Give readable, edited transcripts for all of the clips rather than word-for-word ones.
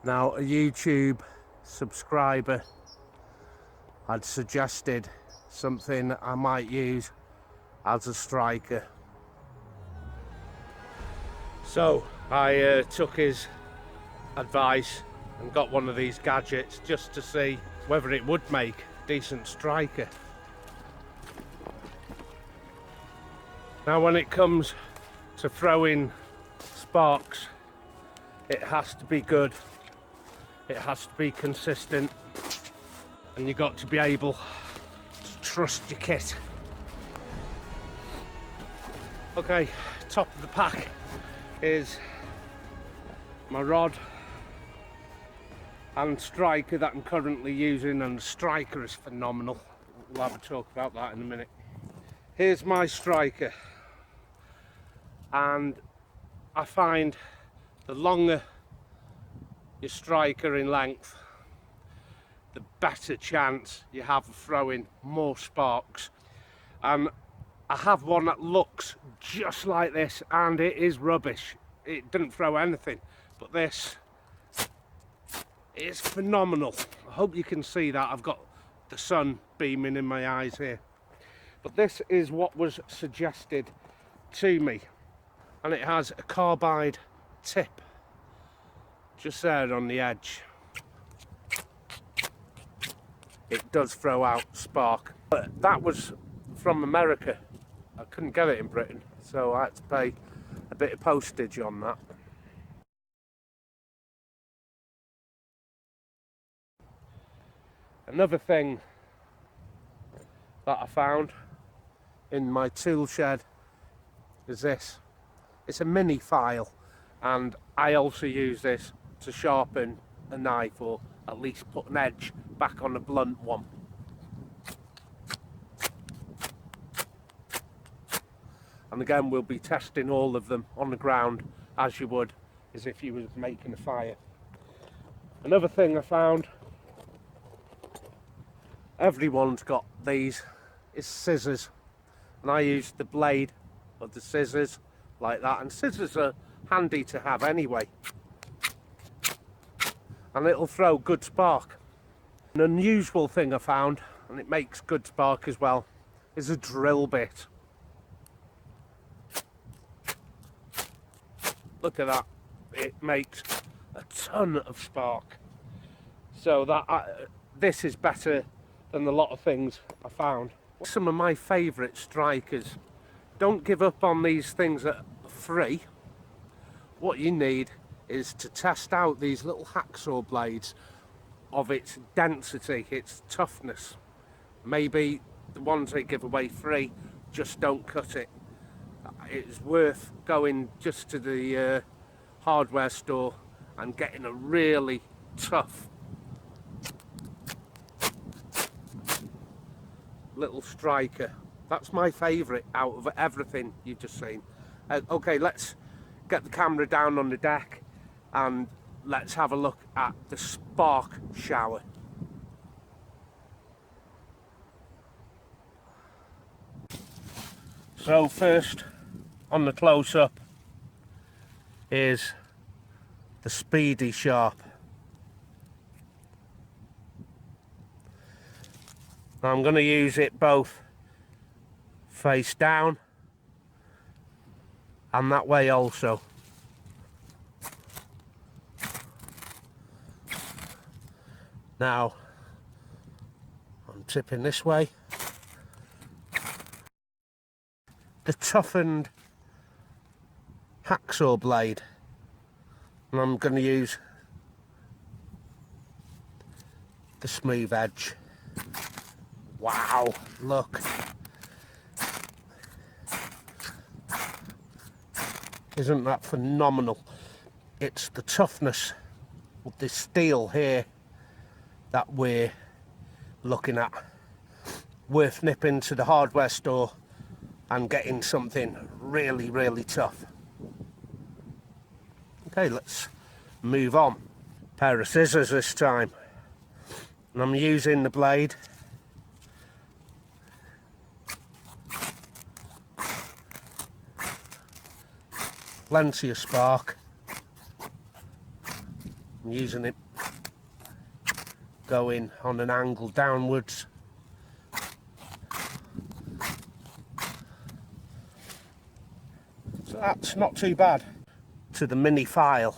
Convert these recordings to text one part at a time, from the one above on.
Now, a YouTube subscriber had suggested something I might use as a striker. So I took his advice and got one of these gadgets just to see whether it would make a decent striker. Now, when it comes to throwing sparks, it has to be good, it has to be consistent, and you've got to be able to trust your kit. Okay, top of the pack is my rod and striker that I'm currently using, and the striker is phenomenal. We'll have a talk about that in a minute. Here's my striker, and I find the longer your striker in length, the better chance you have of throwing more sparks. And I have one that looks just like this, and it is rubbish. It didn't throw anything, but this is phenomenal. I hope you can see that. I've got the sun beaming in my eyes here. But this is what was suggested to me, and it has a carbide tip just there on the edge. It does throw out spark, but that was from America. I couldn't get it in Britain, so I had to pay a bit of postage on that. Another thing that I found in my tool shed is this. It's a mini file, and I also use this to sharpen a knife, or at least put an edge back on a blunt one. And again, we'll be testing all of them on the ground as you would as if you was making a fire. Another thing I found, everyone's got these, is scissors, and I use the blade of the scissors like that, and scissors are handy to have anyway, and it'll throw good spark. An unusual thing I found, and it makes good spark as well, is a drill bit. Look at that, it makes a ton of spark. So that this is better than a lot of things I found. Some of my favourite strikers. Don't give up on these things that are free. What you need is to test out these little hacksaw blades of its density, its toughness. Maybe the ones they give away free just don't cut it. It's worth going just to the hardware store and getting a really tough little striker. That's my favourite out of everything you've just seen. Okay, let's get the camera down on the deck and let's have a look at the spark shower. So first, on the close-up, is the Speedy Sharp. I'm going to use it both face down and that way also. Now I'm tipping this way. The toughened hacksaw blade, and I'm going to use the smooth edge. Wow, look. Isn't that phenomenal? It's the toughness of this steel here that we're looking at. Worth nipping to the hardware store and getting something really, really tough. Okay, let's move on. Pair of scissors this time. And I'm using the blade. Plenty of spark. I'm using it going on an angle downwards. So that's not too bad. To the mini file.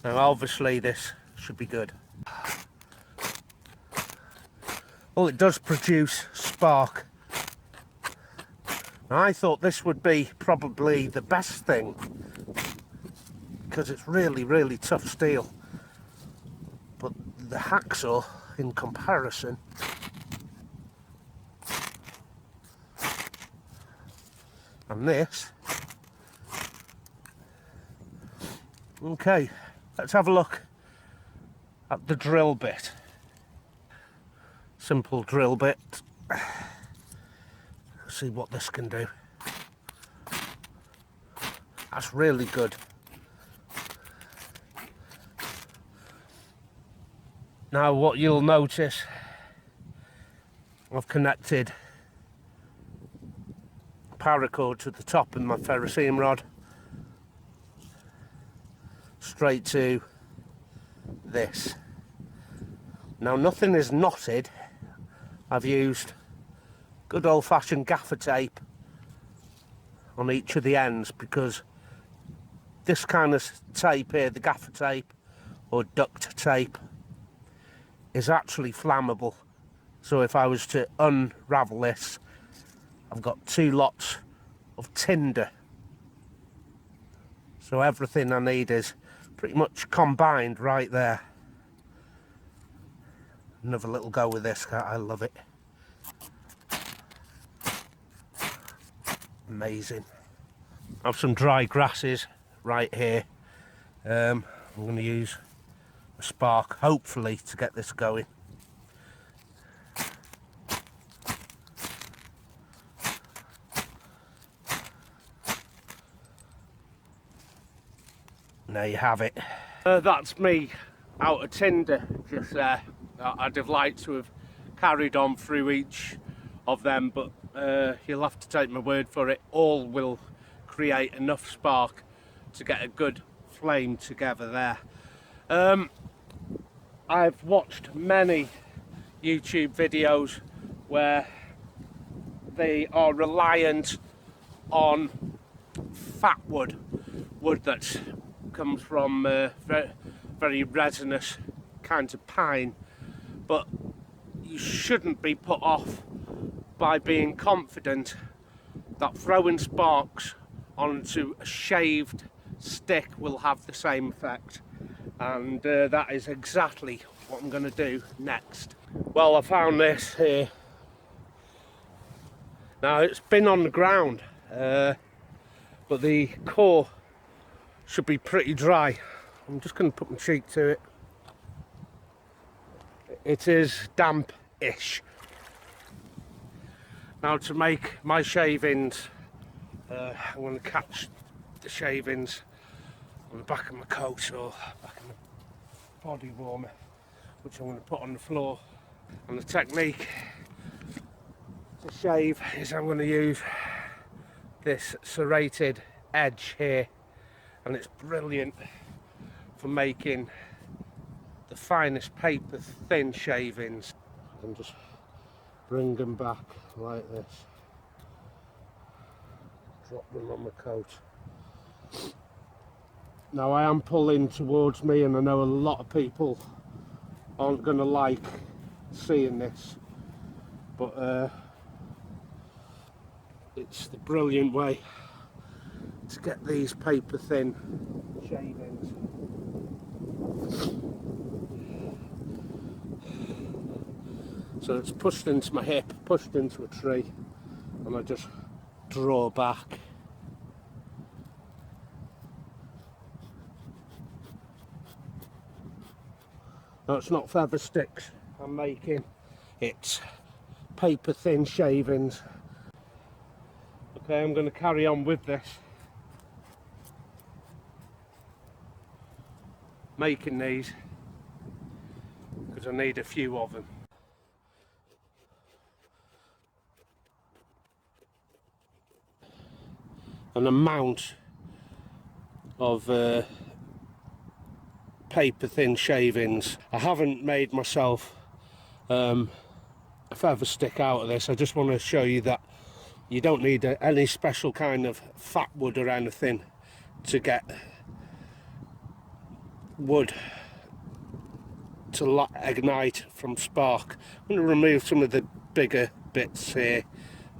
Now obviously this should be good. Well, it does produce spark. Now, I thought this would be probably the best thing because it's really, really tough steel. But the hacksaw, in comparison, and this. Okay, let's have a look at the drill bit. Simple drill bit. Let's see what this can do. That's really good. Now what you'll notice, I've connected paracord to the top of my ferrocerium rod straight to this. Now nothing is knotted. I've used good old-fashioned gaffer tape on each of the ends because this kind of tape here, the gaffer tape or duct tape, is actually flammable. So if I was to unravel this, I've got 2 lots of tinder. So everything I need is pretty much combined right there. Another little go with this, I love it. Amazing. I have some dry grasses right here. I'm going to use a spark, hopefully, to get this going. And there you have it. That's me out of tinder just there. I'd have liked to have carried on through each of them, but you'll have to take my word for it. All will create enough spark to get a good flame together there. I've watched many YouTube videos where they are reliant on fat wood that comes from very resinous kinds of pine, but you shouldn't be put off by being confident that throwing sparks onto a shaved stick will have the same effect, and that is exactly what I'm going to do next. Well, I found this here. Now it's been on the ground, but the core should be pretty dry. I'm just going to put my cheek to it. It is damp-ish. Now to make my shavings, I'm going to catch the shavings on the back of my coat or back of my body warmer, which I'm going to put on the floor. And the technique to shave is I'm going to use this serrated edge here, and it's brilliant for making the finest paper thin shavings. And just bring them back like this, drop them on my coat. Now I am pulling towards me, and I know a lot of people aren't going to like seeing this, but it's the brilliant way to get these paper thin shavings. So it's pushed into my hip, pushed into a tree, and I just draw back. No, it's not feather sticks I'm making, it's paper thin shavings. Okay, I'm going to carry on with this, making these, because I need a few of them. An amount of paper thin shavings. I haven't made myself a feather stick out of this. I just want to show you that you don't need any special kind of fat wood or anything to get wood to ignite from spark. I'm going to remove some of the bigger bits here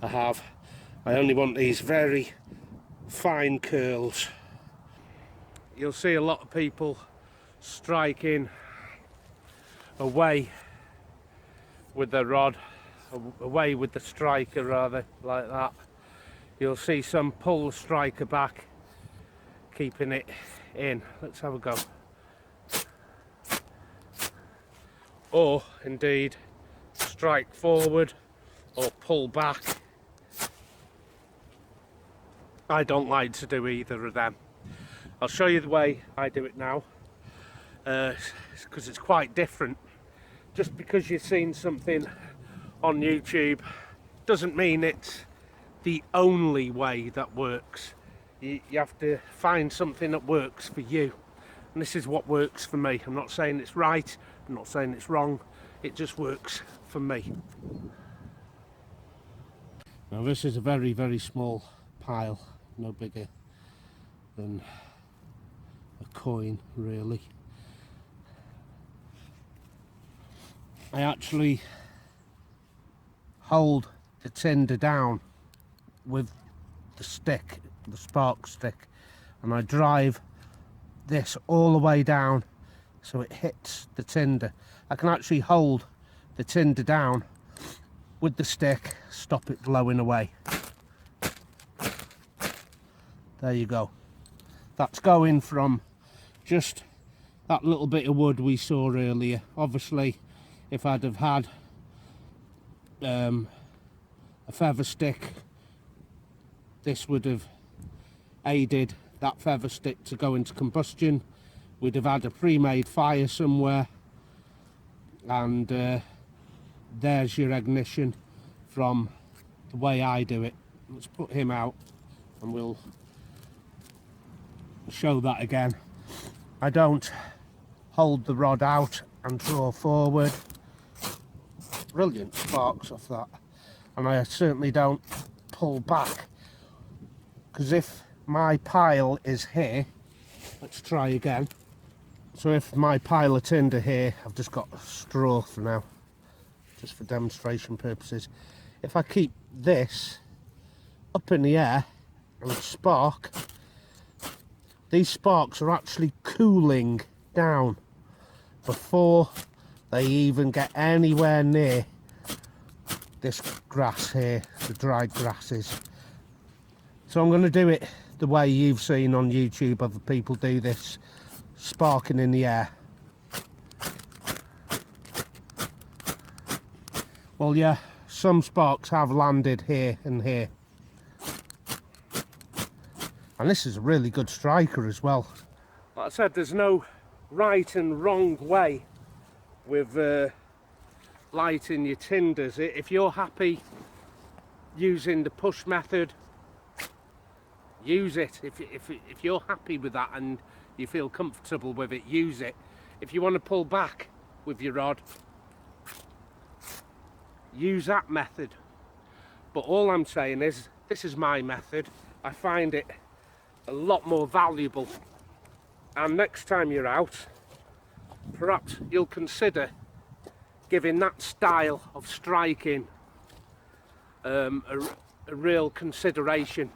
I only want these very fine curls. You'll see a lot of people striking away with the rod, away with the striker rather, like that. You'll see some pull the striker back, keeping it in. Let's have a go. Or indeed strike forward or pull back. I don't like to do either of them. I'll show you the way I do it now, because it's quite different. Just because you've seen something on YouTube doesn't mean it's the only way that works. You have to find something that works for you, and this is what works for me. I'm not saying it's right, I'm not saying it's wrong, it just works for me. Now this is a very, very small pile, no bigger than a coin really. I actually hold the tinder down with the stick, the spark stick, and I drive this all the way down so it hits the tinder. I can actually hold the tinder down with the stick, stop it blowing away. There you go. That's going from just that little bit of wood we saw earlier. Obviously, if I'd have had a feather stick, this would have aided that feather stick to go into combustion. We'd have had a pre-made fire somewhere, and there's your ignition from the way I do it. Let's put him out and we'll show that again. I don't hold the rod out and draw forward. Brilliant sparks off that. And I certainly don't pull back, because if my pile is here, let's try again. So if my pile of tinder here, I've just got straw for now, just for demonstration purposes. If I keep this up in the air and spark, these sparks are actually cooling down before they even get anywhere near this grass here, the dried grasses. So I'm going to do it the way you've seen on YouTube other people do this, sparking in the air. Well, yeah, some sparks have landed here and here. And this is a really good striker as well. Like I said, there's no right and wrong way with lighting your tinders. If you're happy using the push method, use it. If you're happy with that and you feel comfortable with it, use it. If you want to pull back with your rod, use that method. But all I'm saying is, this is my method. I find it a lot more valuable, and next time you're out, perhaps you'll consider giving that style of striking a real consideration.